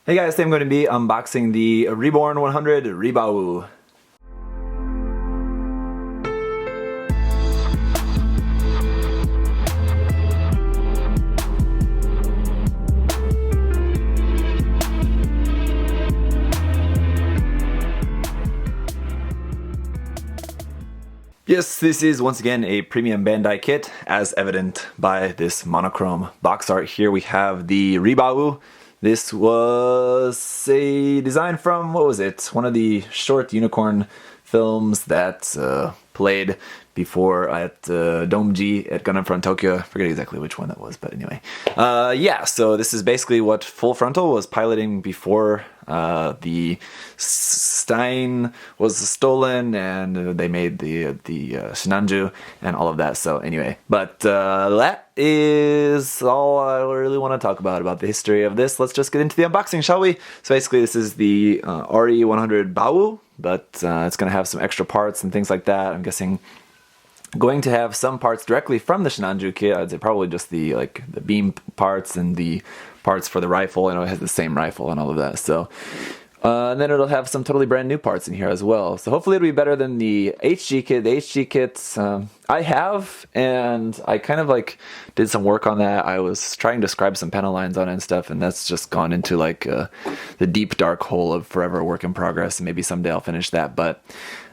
Hey guys, today I'm going to be unboxing the Reborn 100 Rebawoo. Yes, this is once again a premium Bandai kit, as evident by this monochrome box art. Here we have the Rebawoo. This was a design from, what was it? One of the short unicorn films that played before at Domji at Gundam Front Tokyo. I forget exactly which one that was, but anyway. Yeah, so this is basically what Full Frontal was piloting before the Stein was stolen and they made the Shinanju and all of that. So anyway, but that is all I really want to talk about the history of this. Let's just get into the unboxing, shall we? So basically this is the RE100 Bawoo, but it's going to have some extra parts and things like that. I'm guessing going to have some parts directly from the Shinanju kit. I'd say probably just the beam parts and the parts for the rifle. I know it has the same rifle and all of that. So and then it'll have some totally brand new parts in here as well. So hopefully it'll be better than the HG kit. The HG kits I have, and I kind of did some work on that. I was trying to scribe some panel lines on it and stuff, and that's just gone into the deep dark hole of forever work in progress. And maybe someday I'll finish that. But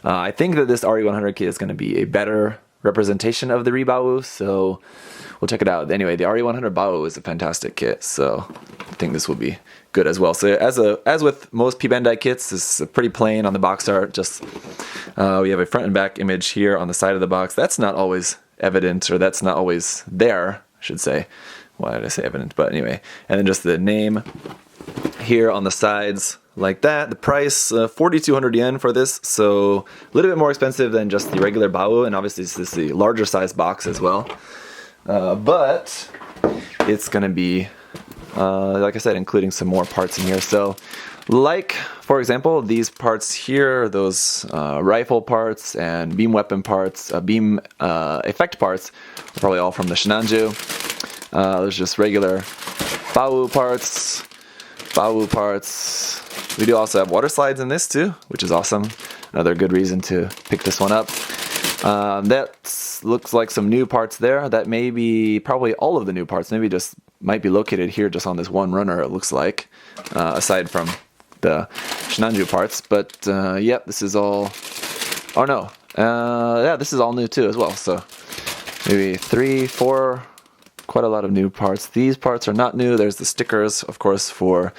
I think that this RE100 kit is going to be a better representation of the Rebawoo, so we'll check it out. Anyway, the RE100 Bawoo is a fantastic kit, so I think this will be good as well. So as with most P-Bandai kits, it's pretty plain on the box art. Just we have a front and back image here on the side of the box. That's not always evident, or that's not always there, I should say. Why did I say evident? But anyway, and then just the name here on the sides like that. The price, 4,200 yen for this, so a little bit more expensive than just the regular Bawoo, and obviously this is the larger size box as well. But it's going to be, like I said, including some more parts in here. So, like, for example, these parts here, those rifle parts and beam weapon parts, beam effect parts, are probably all from the Shinanju. There's just regular Bawoo parts. We do also have water slides in this too, which is awesome. Another good reason to pick this one up. That looks like some new parts there. That may be probably all of the new parts. Maybe just might be located here just on this one runner, it looks like, aside from the Shinanju parts. But yep, this is all, oh no, yeah, this is all new too as well. So maybe 3, 4, quite a lot of new parts. These parts are not new. There's the stickers, of course, for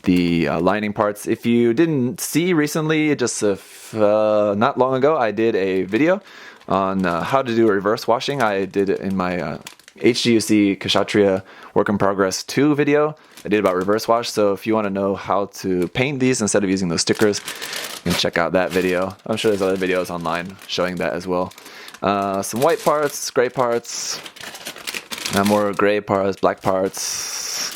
the lining parts. If you didn't see recently, just not long ago, I did a video on how to do reverse washing. I did it in my HGUC Kshatriya Work in Progress 2 video. I did about reverse wash, so if you want to know how to paint these instead of using those stickers, you can check out that video. I'm sure there's other videos online showing that as well. Some white parts, gray parts, more gray parts, black parts,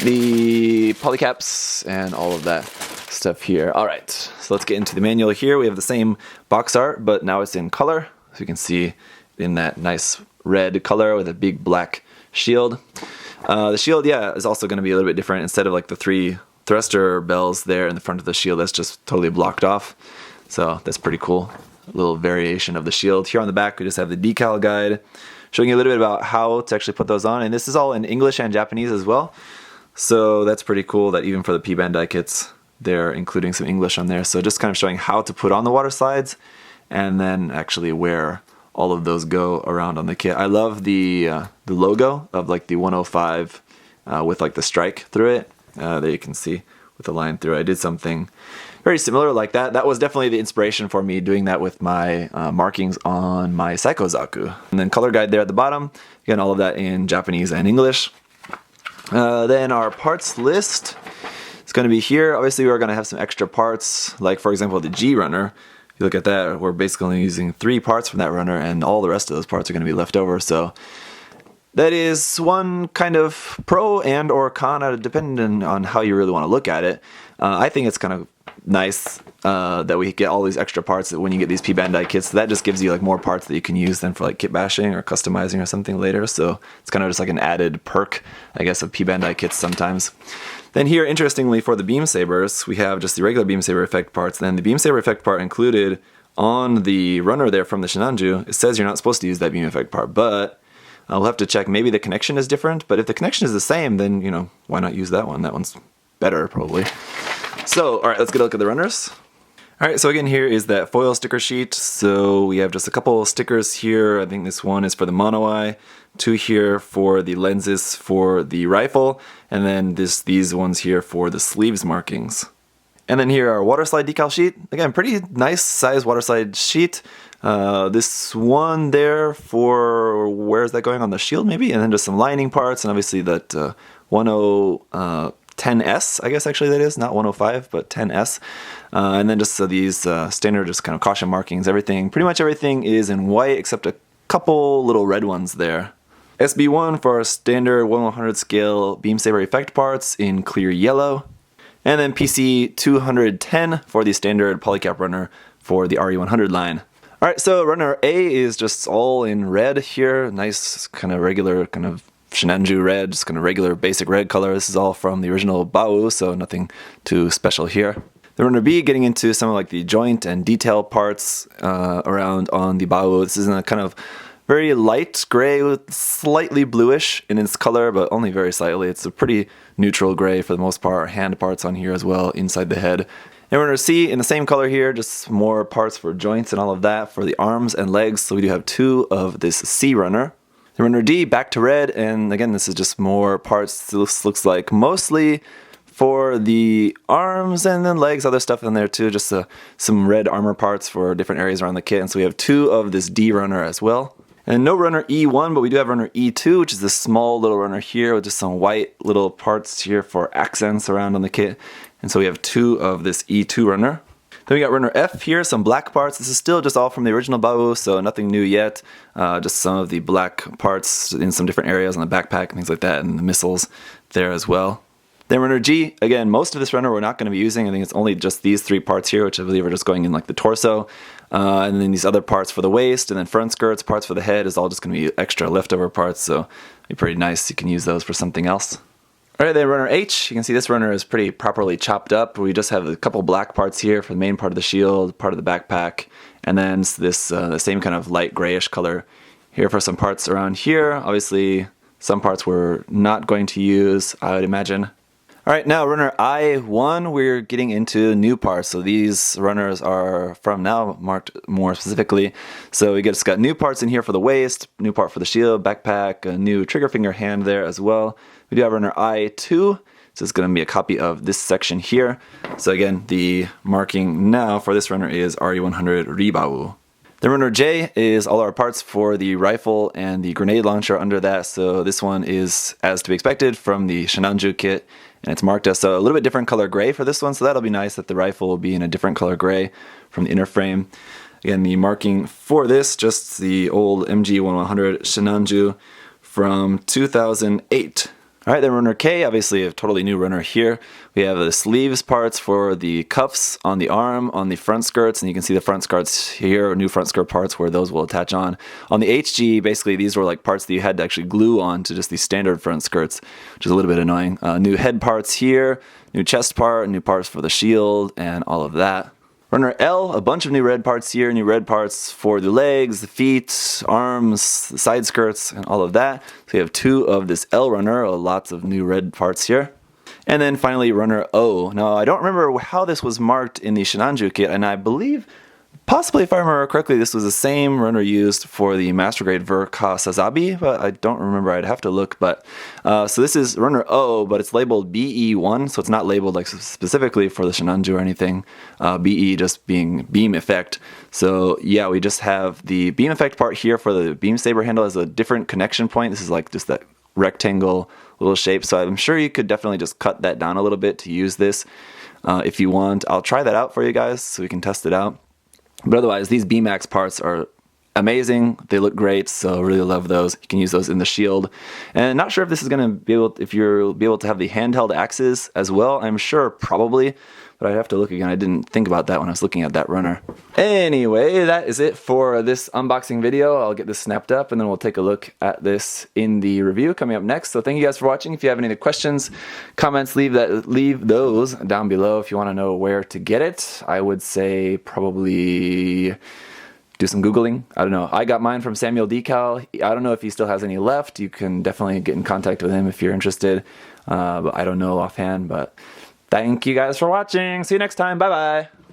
the polycaps, and all of that stuff here. Alright, so let's get into the manual here. We have the same box art, but now it's in color. So you can see in that nice red color with a big black shield. The shield, yeah, is also going to be a little bit different. Instead of the 3 thruster bells there in the front of the shield, that's just totally blocked off. So that's pretty cool. A little variation of the shield. Here on the back, we just have the decal guide, showing you a little bit about how to actually put those on. And this is all in English and Japanese as well. So that's pretty cool that even for the P-Bandai kits, they're including some English on there. So just kind of showing how to put on the water slides and then actually where all of those go around on the kit. I love the logo of the 105 with the strike through it. There you can see with the line through it. I did something very similar like that. That was definitely the inspiration for me doing that with my markings on my Psycho Zaku. And then color guide there at the bottom. Again, all of that in Japanese and English. Then our parts list is going to be here. Obviously, we're going to have some extra parts, like for example the G runner. If you look at that, we're basically only using 3 parts from that runner, and all the rest of those parts are going to be left over. So that is one kind of pro and or con, depending on how you really want to look at it. I think it's kind of nice that we get all these extra parts when you get these P-Bandai kits. So that just gives you like more parts that you can use then for like kit bashing or customizing or something later. So it's kind of just like an added perk, I guess, of P-Bandai kits sometimes. Then here, interestingly, for the Beam Sabers, we have just the regular Beam Saber effect parts. Then the Beam Saber effect part included on the runner there from the Shinanju, it says you're not supposed to use that beam effect part, but we'll have to check. Maybe the connection is different, but if the connection is the same, then, you know, why not use that one? That one's better, probably. So, all right, let's get a look at the runners. All right, so again, here is that foil sticker sheet. So we have just a couple of stickers here. I think this one is for the mono eye, 2 here for the lenses for the rifle, and then these ones here for the sleeves markings. And then here our water slide decal sheet. Again, pretty nice size water slide sheet. This one there for, where is that going, on the shield maybe? And then just some lining parts, and obviously that 10S, I guess actually that is, not 105, but 10S. And then just these standard just kind of caution markings, everything. Pretty much everything is in white except a couple little red ones there. SB1 for our standard 1/100 scale Beam Saber effect parts in clear yellow. And then PC 210 for the standard polycap runner for the RE100 line. Alright, so runner A is just all in red here. Nice kind of regular kind of Shinanju red, just kind of regular basic red color. This is all from the original Bawoo, so nothing too special here. The runner B getting into some of like the joint and detail parts around on the Bawoo. This is in a kind of very light gray with slightly bluish in its color, but only very slightly. It's a pretty neutral gray for the most part. Hand parts on here as well inside the head. And runner C in the same color here, just more parts for joints and all of that for the arms and legs. So we do have 2 of this C runner. The runner D back to red, and again this is just more parts. This looks like mostly for the arms and then legs, other stuff in there too, just some red armor parts for different areas around the kit. And so we have 2 of this D runner as well. And no runner E1, but we do have runner E2, which is this small little runner here with just some white little parts here for accents around on the kit. And so we have 2 of this E2 runner. Then we got runner F here, some black parts. This is still just all from the original Bawoo, so nothing new yet. Just some of the black parts in some different areas on the backpack and things like that, and the missiles there as well. Then runner G, again, most of this runner we're not going to be using. I think it's only just these 3 parts here, which I believe are just going in like the torso. And then these other parts for the waist, and then front skirts, parts for the head is all just going to be extra leftover parts, so it'll be pretty nice. You can use those for something else. Alright, then runner H, you can see this runner is pretty properly chopped up. We just have a couple black parts here for the main part of the shield, part of the backpack, and then this the same kind of light grayish color here for some parts around here. Obviously, some parts we're not going to use, I would imagine. Alright, now runner I1, we're getting into new parts. So these runners are from now marked more specifically. So we just got new parts in here for the waist, new part for the shield, backpack, a new trigger finger hand there as well. We do have runner I2. So it's going to be a copy of this section here. So again, the marking now for this runner is RE100 Rebawoo. The runner J is all our parts for the rifle and the grenade launcher under that. So this one is as to be expected from the Shinanju kit. And it's marked as a little bit different color gray for this one, so that'll be nice that the rifle will be in a different color gray from the inner frame. Again, the marking for this, just the old MG1100 Shinanju from 2008. Alright, then runner K, obviously a totally new runner here. We have the sleeves parts for the cuffs on the arm, on the front skirts, and you can see the front skirts here, new front skirt parts where those will attach on. On the HG, basically these were like parts that you had to actually glue on to just these standard front skirts, which is a little bit annoying. New head parts here, new chest part, new parts for the shield, and all of that. Runner L, a bunch of new red parts here, new red parts for the legs, the feet, arms, the side skirts, and all of that. So we have 2 of this L runner, lots of new red parts here. And then finally runner O. Now I don't remember how this was marked in the Shinanju kit, and I believe, possibly if I remember correctly, this was the same runner used for the Master Grade Verka Sazabi, but I don't remember, I'd have to look. But so this is runner O, but it's labeled BE1, so it's not labeled like specifically for the Shinanju or anything. BE just being beam effect. So yeah, we just have the beam effect part here for the beam saber handle as a different connection point. This is like just that rectangle little shape, so I'm sure you could definitely just cut that down a little bit to use this if you want. I'll try that out for you guys so we can test it out. But otherwise, these BMAX parts are amazing. They look great, so really love those. You can use those in the shield. And not sure if this is going to be able, if you'll be able to have the handheld axes as well. I'm sure probably, but I'd have to look again. I didn't think about that when I was looking at that runner. Anyway, that is it for this unboxing video. I'll get this snapped up and then we'll take a look at this in the review coming up next. So thank you guys for watching. If you have any questions, comments, leave those down below if you want to know where to get it. I would say probably do some Googling. I don't know. I got mine from Samuel Decal. I don't know if he still has any left. You can definitely get in contact with him if you're interested. But I don't know offhand. But thank you guys for watching. See you next time. Bye-bye.